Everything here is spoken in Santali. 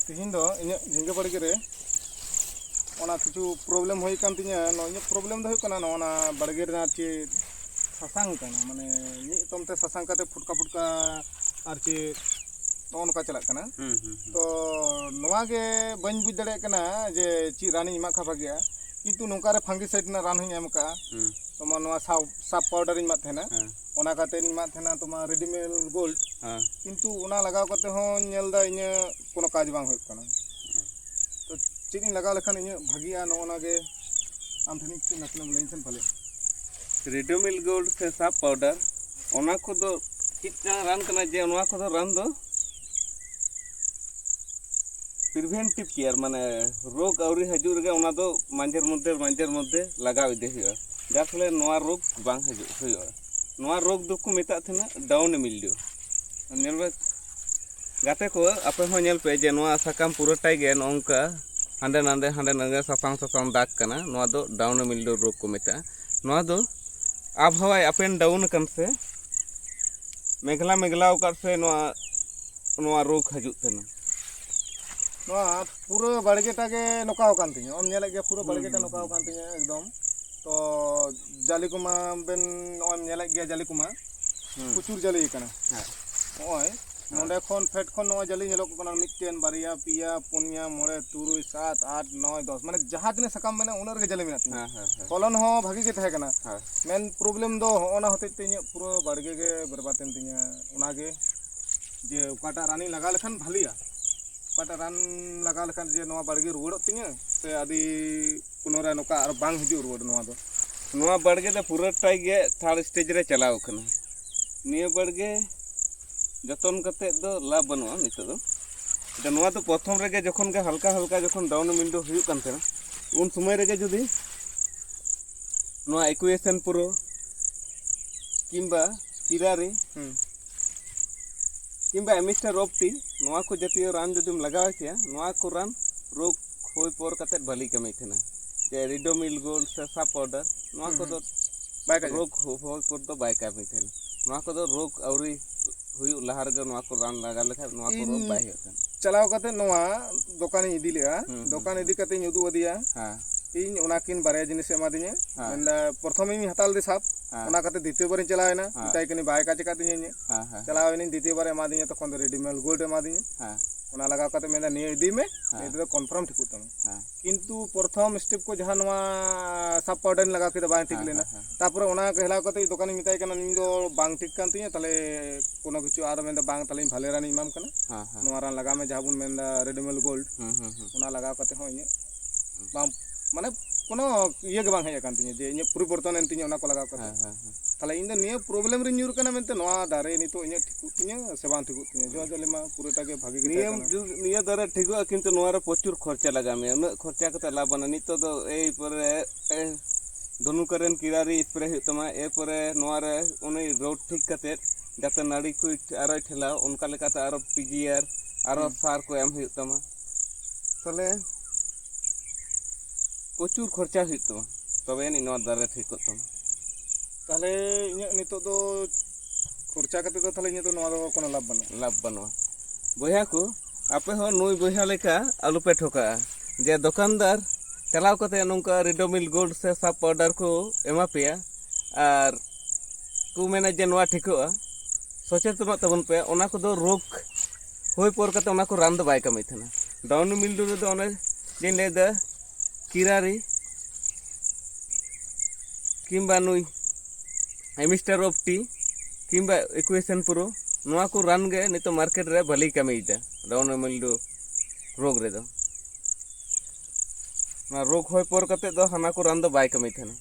तीन दो इᱧ झिंगे बड़गे रे ओना किछु प्रॉब्लम होई कान तिᱧa नो इᱧ प्रॉब्लम दो हुᱭᱩᱜ ᱠᱟᱱᱟ ᱱᱚᱣᱟ बड़गे ᱨᱮᱱᱟᱜ ᱪᱮ ससांग ᱠᱟᱱᱟ ᱢᱟᱱᱮ ᱢᱤᱫ ᱛᱚᱢᱛᱮ ᱥᱟᱥᱟᱝ ᱠᱟᱛᱮ ᱯᱷᱩᱴᱠᱟ ᱯᱷᱩᱴᱠᱟ ᱟᱨ ᱪᱮ ᱱᱚᱝᱠᱟ ᱪᱟᱞᱟᱜ ᱠᱟᱱᱟ तो नोवा गे बन बुझ दाड़े कना जे ची रानी इमा खा भागिया किंतु नोंका रे फंगिसाइड ना रान हई एम का तोमा नोवा साप पाउडर इन मात थेना ओना काते इन मात थेना तोमा रेडीमेड गोल्ड किंतु ओना लगाव काते हो नेल दा इने कोनो काज बांग होय कना तो चीनी लगाव लेखान इने भागिया नोना गे आम थनी की नसले लाइन सन भले रेडीमेड गोल्ड से साप पाउडर ओना को दो चित्ता रान कना जे ओना को दो रान दो प्रिवेंटिव केयर माने रोग आउरी हजुर गे ओना दो मांजर मध्य लगाव इदे हुआ जाफले नोआ रोग बांग हजु हुआ नोआ रोग दो को मेता थना डाउन मिल्डियो नेलबे गाते को आपे हो नेल पे जे नोआ सकाम पुरोटाई गे नोंका हांडे सासांग दाग कना नोआ दो डाउन मिल्डियो रोग को मेता नोआ दो आबहावा अप एंड डाउन कन से मेघला उकार से नोआ रोग हजु थना पूरा बड़गेटा के नोकाव कान तिᱧa ओम नेले गे पूरा बड़गेटा नोकाव कान तिᱧa एकदम तो जाली कुमा बेन ओम नेले गे जाली कुमा प्रचुर जाली कना ओय नोंडे खन फेट खन नो जाली नेलो कना मिटटेन बारिया पिया पुनिया मोड़े तुरुई 7 8 9 10 माने जहां तने सकाम मेना उनर गे जाली मेना तिᱧa फलन हो भागी के थाहे कना मेन प्रॉब्लम दो होना होते तिᱧa पूरा बड़गे गे बर्बादेन तिᱧa ओना गे जे उकाटा रानी लगा लेखान भालिया पाटा रान लगा लेखान जे नोआ बड़गे रुवड़ तिᱧa से आदि पुनरा नोका आर बांग हिजु रुवड़ नोआ बड़गे दे पूरा टाई गे थर्ड स्टेज रे चलाव कना निया बड़गे जतन कते दो लाभ बनवा नितो दो नोआ तो प्रथम रे गे जखन गे हल्का जखन डाउन मिंडो हुयु कान तेना उन समय रे गे जुदी नोआ इक्वेशन पुरो किंबा किरारी किंबा एमिस्टर ऑप्टी नोआ को जतियो रान जदिम लगाव किया नोआ को रान रोग होय पर कते भली कमी थेना जे रिडोमिल गोल्ड से साप पाउडर नोआ को दो रोग होय पर दो बाय कमी थेना नोआ को दो रोग औरी हुयु लहार गे नोआ को रान लगा लेखा नोआ को रोग बाय होतन चलाव कते नोआ दुकान इदी लेआ दुकान इदी कते उदु अदिया हां इन ओनाकिन बारे जिनिस एमा दिने मेंदा प्रथम इन हताल दे साप ओना कते द्वितीय बार चलावेना ताई कनी बाय का चका दिने चलावेनी द्वितीय बार एमा दिने तखन रेडीमेड गोल्ड एमा दिने ओना लगा कते मेंदा निये इदी में इदी तो कंफर्म ठिकु तम किंतु प्रथम स्टेप को जहां नोआ साप पाउडर लगा के बाय ठीक लेना तापर ओना कहला कते दुकान मिताई कना इन दो बांग ठीक कान तिने तले कोनो किछु आर मेंदा बांग तले भाले रानी इमाम कना नोआ रान लगा में जहां बुन मेंदा रेडीमेड गोल्ड ओना लगा कते हो इन बांग माने कोनो ये बांग है कान तिने जे इन परिवर्तन एन तिने ओना को लगा कते तले इन निये प्रॉब्लम रे न्यूर कना मेंते नोआ दारे नितो इन ठिकु तिने से बांग ठिकु तिने जो जलेमा पुरोटा के भागी निये दारे ठिकु किंतु नोआ रे प्रचुर खर्चा लगा में उन खर्चा कते लाभ बना नितो दो एई परे दोनु करेन किरारी स्प्रे हुई तमा ए परे नोआ रे उनी रोड ठीक कते जाते नाड़ी को आरो ठेला उनका लेकाते आरो पीजीआर आरो सार को एम हुई तमा तले प्रचुर खर्चा हुई तमा तबे नि नोआ दारे ठीक तमा ताले इने नितो दो खर्चा कते दो ताले इने दो नोआ दो कोनो लाभ बनो बोया को आपे हो नुई बोया लेका आलू पे ठोका जे दुकानदार चलाव कते नोंका रेडोमिल गोल्ड से साप पाउडर को एमा पेया आर को मेना जे नोआ ठिकोआ सचेतन तबन पे ओना को दो रोग होय पर कते ओना को रान दो बाय कमी थना डाउन मिल दो ओने जे ले द किरारी किंबा नुई एमिस्टर ऑफ टी किंबा इक्वेशन प्रो नोआ को रान गे नितो मार्केट रे भली कमी दा डाउन मिल दो रोग रे दो ना रोग होय पर कते दो हना को रान दो बाय कमी थना